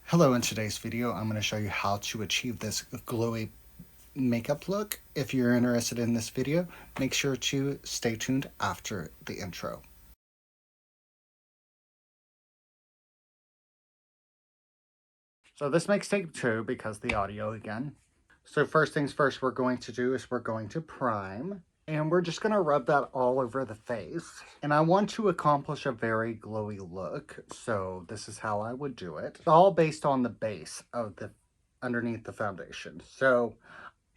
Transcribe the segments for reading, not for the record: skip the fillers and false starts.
Hello, in today's video, I'm going to show you how to achieve this glowy makeup look. If you're interested in this video, make sure to stay tuned after the intro. So this makes take two because the audio again. So first things first we're going to do is we're going to prime. And we're just going to rub that all over the face. And I want to accomplish a very glowy look. So this is how I would do it. It's all based on the base of the underneath the foundation. So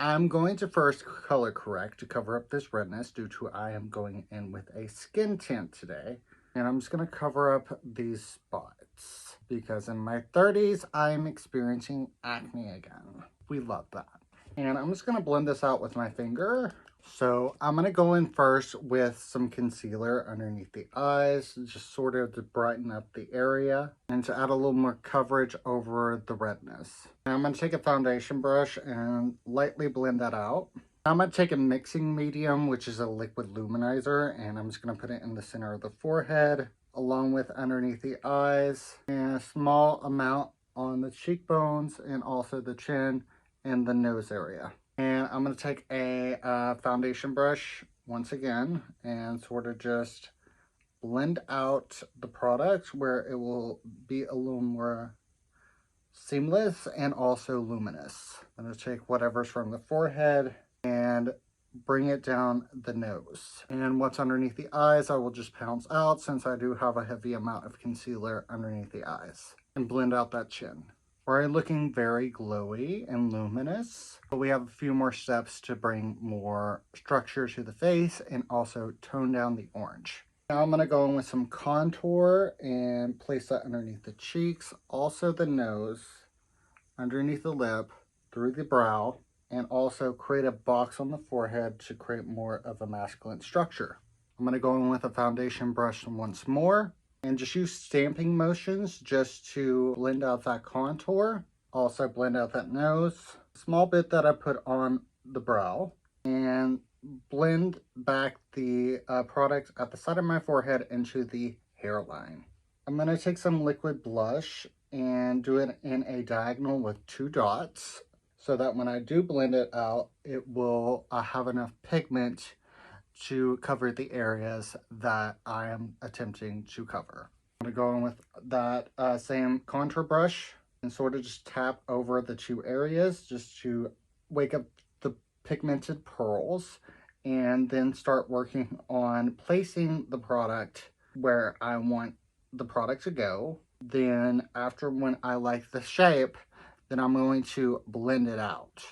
I'm going to first color correct to cover up this redness due to I am going in with a skin tint today. And I'm just going to cover up these spots because in my 30s, I'm experiencing acne again. We love that. And I'm just going to blend this out with my finger. So I'm going to go in first with some concealer underneath the eyes, just sort of to brighten up the area and to add a little more coverage over the redness. Now I'm going to take a foundation brush and lightly blend that out. I'm going to take a mixing medium, which is a liquid luminizer, and I'm just going to put it in the center of the forehead, along with underneath the eyes, and a small amount on the cheekbones and also the chin and the nose area. And I'm going to take a foundation brush once again and sort of just blend out the product where it will be a little more seamless and also luminous. I'm going to take whatever's from the forehead and bring it down the nose. And what's underneath the eyes, I will just pounce out since I do have a heavy amount of concealer underneath the eyes. And blend out that chin. We're looking very glowy and luminous, but we have a few more steps to bring more structure to the face and also tone down the orange. Now I'm going to go in with some contour and place that underneath the cheeks, also the nose, underneath the lip, through the brow, and also create a box on the forehead to create more of a masculine structure. I'm going to go in with a foundation brush once more and just use stamping motions just to blend out that contour. Also blend out that nose. Small bit that I put on the brow. And blend back the product at the side of my forehead into the hairline. I'm going to take some liquid blush and do it in a diagonal with 2 dots so that when I do blend it out, it will have enough pigment to cover the areas that I am attempting to cover. I'm going to go in with that same contour brush and sort of just tap over the 2 areas just to wake up the pigmented pearls, and then start working on placing the product where I want the product to go. Then after when I like the shape, then I'm going to blend it out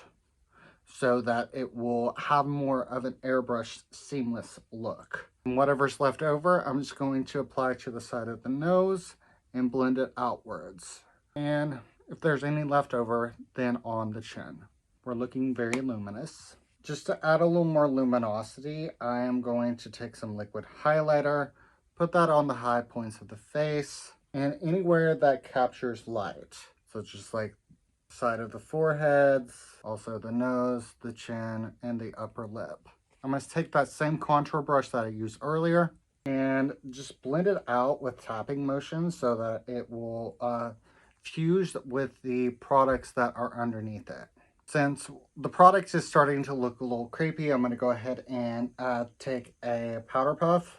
so that it will have more of an airbrush seamless look. And whatever's left over, I'm just going to apply to the side of the nose and blend it outwards. And if there's any left over, then on the chin. We're looking very luminous. Just to add a little more luminosity, I am going to take some liquid highlighter, put that on the high points of the face, and anywhere that captures light. So just like side of the foreheads, also the nose, the chin, and the upper lip. I'm going to take that same contour brush that I used earlier and just blend it out with tapping motions so that it will fuse with the products that are underneath it. Since the product is starting to look a little creepy, I'm going to go ahead and take a powder puff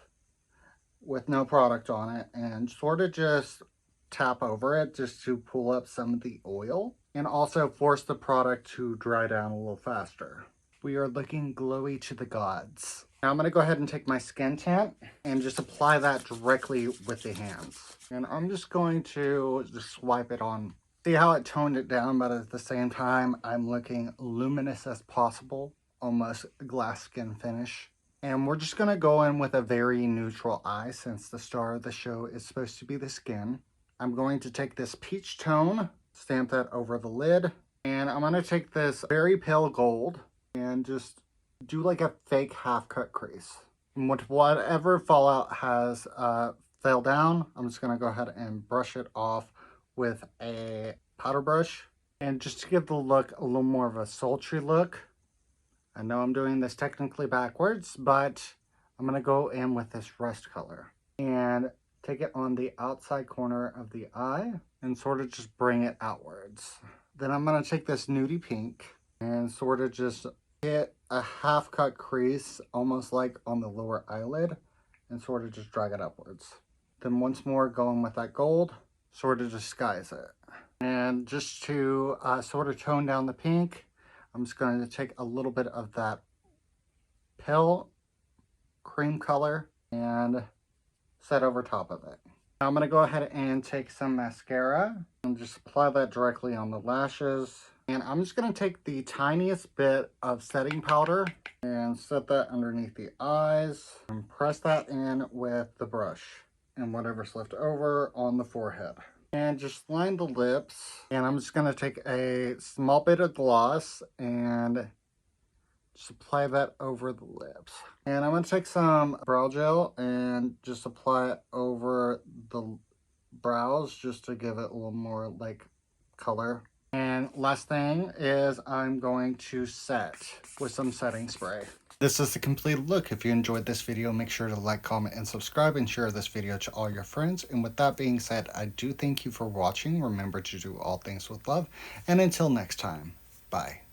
with no product on it and sort of just tap over it just to pull up some of the oil and also force the product to dry down a little faster. We are looking glowy to the gods. Now I'm going to go ahead and take my skin tint and just apply that directly with the hands. And I'm just going to just swipe it on. See how it toned it down, but at the same time, I'm looking luminous as possible, almost glass skin finish. And we're just going to go in with a very neutral eye since the star of the show is supposed to be the skin. I'm going to take this peach tone, stamp that over the lid, and I'm going to take this very pale gold and just do like a fake half cut crease. And with whatever fallout has fell down, I'm just going to go ahead and brush it off with a powder brush. And just to give the look a little more of a sultry look, I know I'm doing this technically backwards, but I'm going to go in with this rust color and take it on the outside corner of the eye and sort of just bring it outwards. Then I'm going to take this nudie pink and sort of just hit a half cut crease, almost like on the lower eyelid, and sort of just drag it upwards. Then once more going with that gold, sort of disguise it. And just to sort of tone down the pink, I'm just going to take a little bit of that pale cream color and set over top of it. Now I'm going to go ahead and take some mascara and just apply that directly on the lashes. And I'm just going to take the tiniest bit of setting powder and set that underneath the eyes and press that in with the brush and whatever's left over on the forehead. And just line the lips. And I'm just going to take a small bit of gloss and just apply that over the lips. And I'm going to take some brow gel and just apply it over the brows just to give it a little more like color. And last thing is I'm going to set with some setting spray. This is the completed look. If you enjoyed this video, make sure to like, comment, and subscribe, and share this video to all your friends. And with that being said, I do thank you for watching. Remember to do all things with love. And until next time, bye.